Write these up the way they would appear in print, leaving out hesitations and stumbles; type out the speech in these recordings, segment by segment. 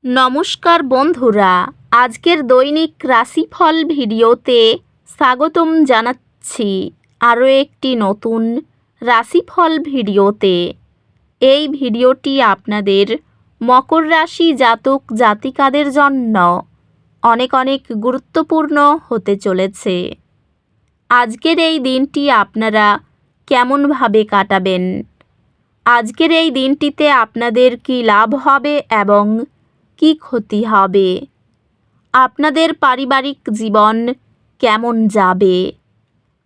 নমস্কার বন্ধুরা, আজকের দৈনিক রাশিফল ভিডিওতে স্বাগতম জানাচ্ছি আরও একটি নতুন রাশিফল ভিডিওতে। এই ভিডিওটি আপনাদের মকর রাশি জাতক জাতিকাদের জন্য অনেক অনেক গুরুত্বপূর্ণ হতে চলেছে। আজকের এই দিনটি আপনারা কেমনভাবে কাটাবেন, আজকের এই দিনটিতে আপনাদের কী লাভ হবে এবং কি ক্ষতি হবে, আপনাদের পারিবারিক জীবন কেমন যাবে,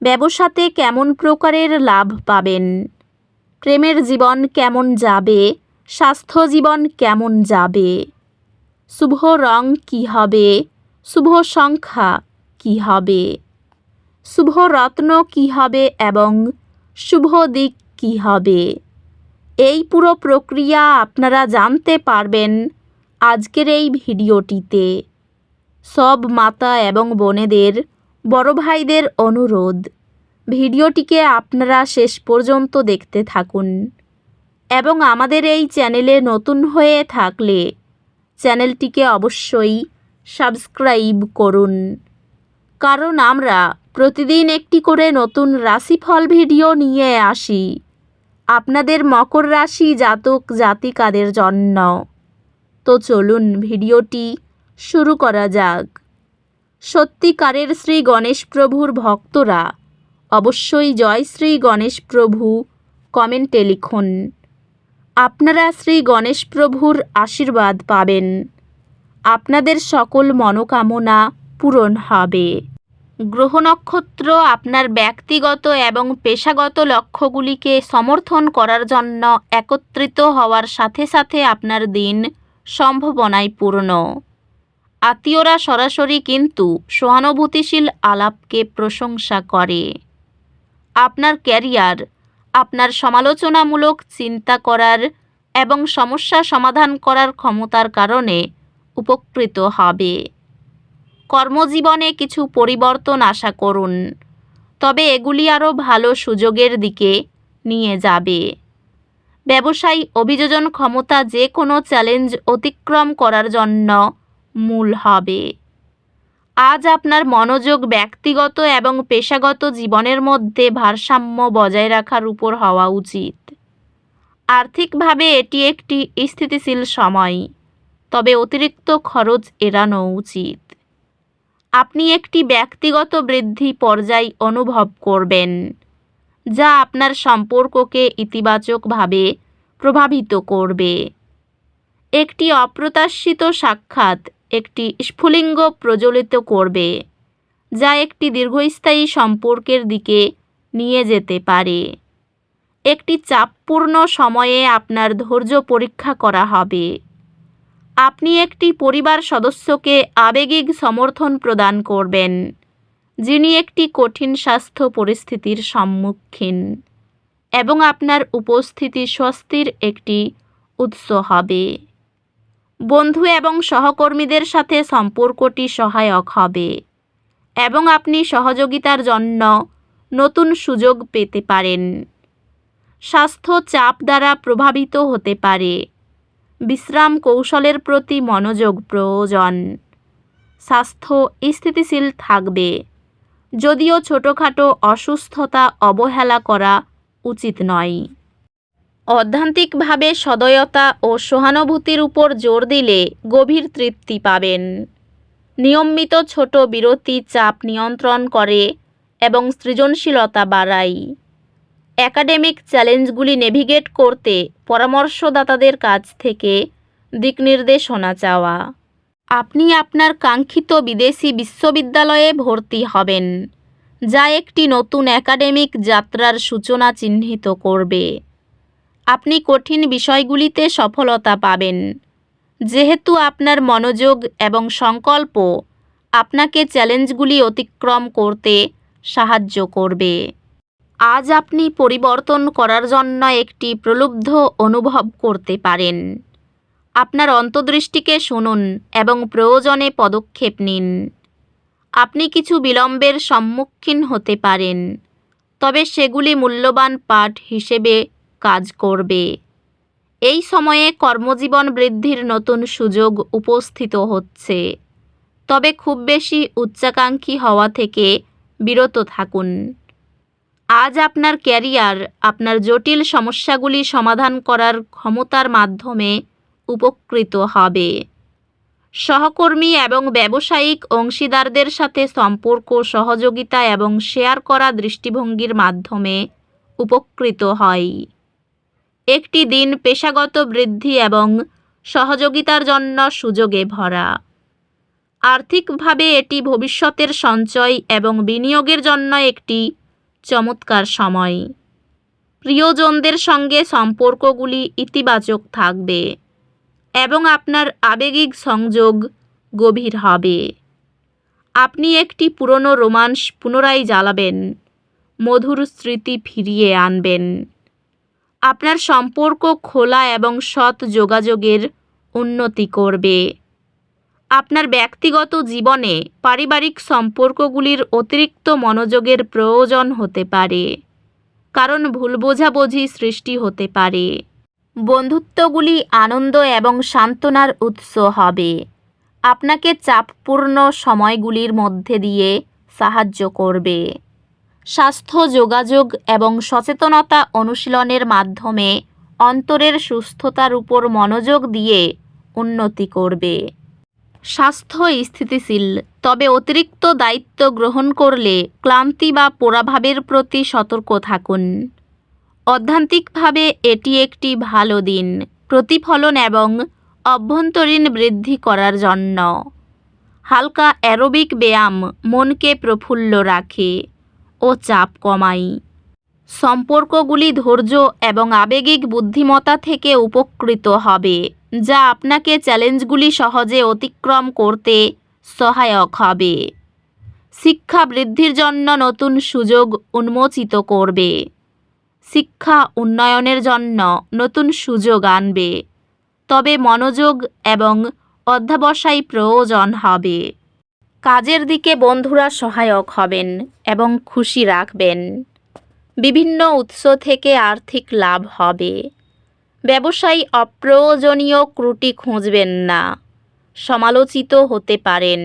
ব্যবসাতে কেমন প্রকারের লাভ পাবেন, প্রেমের জীবন কেমন যাবে, স্বাস্থ্য জীবন কেমন যাবে, শুভ রং কী হবে, শুভ সংখ্যা কী হবে, শুভ রত্ন কী হবে এবং শুভ দিক কী হবে, এই পুরো প্রক্রিয়া আপনারা জানতে পারবেন আজকের এই ভিডিওটিতে। সব মাতা এবং বোনেদের, বড় ভাইদের অনুরোধ, ভিডিওটিকে আপনারা শেষ পর্যন্ত দেখতে থাকুন এবং আমাদের এই চ্যানেলে নতুন হয়ে থাকলে চ্যানেলটিকে অবশ্যই সাবস্ক্রাইব করুন, কারণ আমরা প্রতিদিন একটি করে নতুন রাশিফল ভিডিও নিয়ে আসি আপনাদের মকর রাশি জাতক জাতিকাদের জন্য। তো চলুন ভিডিওটি শুরু করা যাক। সত্যিকারের শ্রী গণেশ প্রভুর ভক্তরা অবশ্যই জয় শ্রী গণেশ প্রভু কমেন্টে লিখুন। আপনারা শ্রী গণেশ প্রভুর আশীর্বাদ পাবেন, আপনাদের সকল মনোকামনা পূরণ হবে। গ্রহ নক্ষত্র আপনার ব্যক্তিগত এবং পেশাগত লক্ষ্যগুলিকে সমর্থন করার জন্য একত্রিত হওয়ার সাথে সাথে আপনার দিন সম্ভাবনায় পূর্ণ। আত্মীয়রা সরাসরি কিন্তু সহানুভূতিশীল আলাপকে প্রশংসা করে। আপনার ক্যারিয়ার আপনার সমালোচনামূলক চিন্তা করার এবং সমস্যা সমাধান করার ক্ষমতার কারণে উপকৃত হবে। কর্মজীবনে কিছু পরিবর্তন আশা করুন, তবে এগুলি আরও ভালো সুযোগের দিকে নিয়ে যাবে। ব্যবসায়ী অভিযোজন ক্ষমতা যে কোনো চ্যালেঞ্জ অতিক্রম করার জন্য মূল হবে। আজ আপনার মনোযোগ ব্যক্তিগত এবং পেশাগত জীবনের মধ্যে ভারসাম্য বজায় রাখার উপর হওয়া উচিত। আর্থিকভাবে এটি একটি স্থিতিশীল সময়, তবে অতিরিক্ত খরচ এড়ানো উচিত। আপনি একটি ব্যক্তিগত বৃদ্ধি পর্যায় অনুভব করবেন, যা আপনার সম্পর্ককে ইতিবাচকভাবে প্রভাবিত করবে। একটি অপ্রত্যাশিত সাক্ষাৎ একটি স্ফুলিঙ্গ প্রজ্বলিত করবে, যা একটি দীর্ঘস্থায়ী সম্পর্কের দিকে নিয়ে যেতে পারে। একটি চাপপূর্ণ সময়ে আপনার ধৈর্য পরীক্ষা করা হবে। আপনি একটি পরিবার সদস্যকে আবেগিক সমর্থন প্রদান করবেন, যিনি একটি কঠিন স্বাস্থ্য পরিস্থিতির সম্মুখীন, এবং আপনার উপস্থিতি স্বস্তির একটি উৎস হবে। বন্ধু এবং সহকর্মীদের সাথে সম্পর্কটি সহায়ক হবে এবং আপনি সহযোগিতার জন্য নতুন সুযোগ পেতে পারেন। স্বাস্থ্য চাপ দ্বারা প্রভাবিত হতে পারে, বিশ্রাম কৌশলের প্রতি মনোযোগ প্রয়োজন। স্বাস্থ্য স্থিতিশীল থাকবে, যদিও ছোটোখাটো অসুস্থতা অবহেলা করা উচিত নয়। অধ্যাত্মিকভাবে সদয়তা ও সহানুভূতির উপর জোর দিলে গভীর তৃপ্তি পাবেন। নিয়মিত ছোট বিরতি চাপ নিয়ন্ত্রণ করে এবং সৃজনশীলতা বাড়ায়। একাডেমিক চ্যালেঞ্জগুলি নেভিগেট করতে পরামর্শদাতাদের কাছ থেকে দিকনির্দেশনা চাওয়া। আপনি আপনার কাঙ্ক্ষিত বিদেশি বিশ্ববিদ্যালয়ে ভর্তি হবেন, যা একটি নতুন একাডেমিক যাত্রার সূচনা চিহ্নিত করবে। আপনি কঠিন বিষয়গুলিতে সফলতা পাবেন, যেহেতু আপনার মনোযোগ এবং সংকল্প আপনাকে চ্যালেঞ্জগুলি অতিক্রম করতে সাহায্য করবে। আজ আপনি পরিবর্তন করার জন্য একটি প্রলুব্ধ অনুভব করতে পারেন। আপনার অন্তর্দৃষ্টিকে শুনুন এবং প্রয়োজনে পদক্ষেপ নিন। আপনি কিছু বিলম্বের সম্মুখীন হতে পারেন, তবে সেগুলি মূল্যবান পাঠ হিসেবে কাজ করবে। এই সময়ে কর্মজীবন বৃদ্ধির নতুন সুযোগ উপস্থিত হচ্ছে, তবে খুব বেশি উচ্চাকাঙ্ক্ষী হওয়া থেকে বিরত থাকুন। আজ আপনার ক্যারিয়ার আপনার জটিল সমস্যাগুলি সমাধান করার ক্ষমতার মাধ্যমে উপকৃত হবে। সহকর্মী এবং ব্যবসায়িক অংশীদারদের সাথে সম্পর্ক, সহযোগিতা এবং শেয়ার করা দৃষ্টিভঙ্গির মাধ্যমে উপকৃত হয়। একটি দিন পেশাগত বৃদ্ধি এবং সহযোগিতার জন্য সুযোগে ভরা। আর্থিকভাবে এটি ভবিষ্যতের সঞ্চয় এবং বিনিয়োগের জন্য একটি চমৎকার সময়। প্রিয়জনদের সঙ্গে সম্পর্কগুলি ইতিবাচক থাকবে এবং আপনার আবেগিক সংযোগ গভীর হবে। আপনি একটি পুরনো রোমান্স পুনরায় জ্বালাবেন, মধুর স্মৃতি ফিরিয়ে আনবেন। আপনার সম্পর্ক খোলা এবং সৎ যোগাযোগের উন্নতি করবে। আপনার ব্যক্তিগত জীবনে পারিবারিক সম্পর্কগুলির অতিরিক্ত মনোযোগের প্রয়োজন হতে পারে, কারণ ভুল বোঝাবুঝি সৃষ্টি হতে পারে। বন্ধুত্বগুলি আনন্দ এবং সান্ত্বনার উৎস হবে, আপনাকে চাপপূর্ণ সময়গুলির মধ্যে দিয়ে সাহায্য করবে। স্বাস্থ্য, যোগাযোগ এবং সচেতনতা অনুশীলনের মাধ্যমে অন্তরের সুস্থতার উপর মনোযোগ দিয়ে উন্নতি করবে। স্বাস্থ্য স্থিতিশীল, তবে অতিরিক্ত দায়িত্ব গ্রহণ করলে ক্লান্তি বা পোড়াভাবের প্রতি সতর্ক থাকুন। অধ্যাত্মিকভাবে এটি একটি ভালো দিন প্রতিফলন এবং অভ্যন্তরীণ বৃদ্ধি করার জন্য। হালকা অ্যারোবিক ব্যায়াম মনকে প্রফুল্ল রাখে ও চাপ কমায়। সম্পর্কগুলি ধৈর্য এবং আবেগিক বুদ্ধিমত্তা থেকে উপকৃত হবে, যা আপনাকে চ্যালেঞ্জগুলি সহজে অতিক্রম করতে সহায়ক হবে। শিক্ষা বৃদ্ধির জন্য নতুন সুযোগ উন্মোচিত করবে। শিক্ষা উন্নয়নের জন্য নতুন সুযোগ আনবে, তবে মনোযোগ এবং অধ্যবসায় প্রয়োজন হবে। কাজের দিকে বন্ধুরা সহায়ক হবেন এবং খুশি রাখবেন। বিভিন্ন উৎস থেকে আর্থিক লাভ হবে। ব্যবসায়ী অপ্রয়োজনীয় ত্রুটি খুঁজবেন না, সমালোচিত হতে পারেন।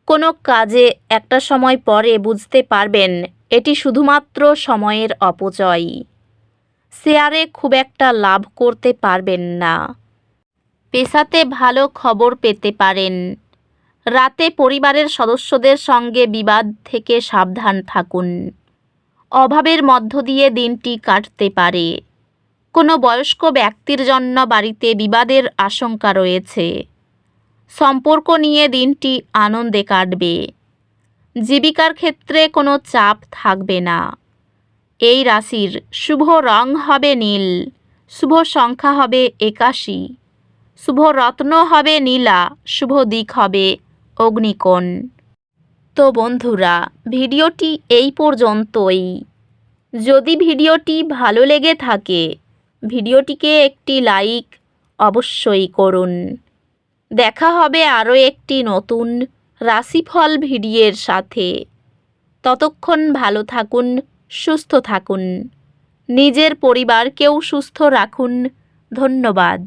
কোনো কাজে একটা সময় পরে বুঝতে পারবেন এটি শুধুমাত্র সময়ের অপচয়। শেয়ারে খুব একটা লাভ করতে পারবেন না। পেশাতে ভালো খবর পেতে পারেন। রাতে পরিবারের সদস্যদের সঙ্গে বিবাদ থেকে সাবধান থাকুন। অভাবের মধ্য দিয়ে দিনটি কাটতে পারে। কোনো বয়স্ক ব্যক্তির জন্য বাড়িতে বিবাদের আশঙ্কা রয়েছে। সম্পর্ক নিয়ে দিনটি আনন্দে কাটবে। জীবিকার ক্ষেত্রে কোনো চাপ থাকবে না। এই রাশির শুভ রং হবে নীল, শুভ সংখ্যা হবে 81, শুভ রত্ন হবে নীলা, শুভ দিক হবে অগ্নিকোণ। তো বন্ধুরা, ভিডিওটি এই পর্যন্তই। যদি ভিডিওটি ভালো লেগে থাকে ভিডিওটিকে একটি লাইক অবশ্যই করুন। দেখা হবে আরও একটি নতুন রাশিফল ভিডিওর সাথে। ততক্ষণ ভালো থাকুন, সুস্থ থাকুন, নিজের পরিবারকেও সুস্থ রাখুন। ধন্যবাদ।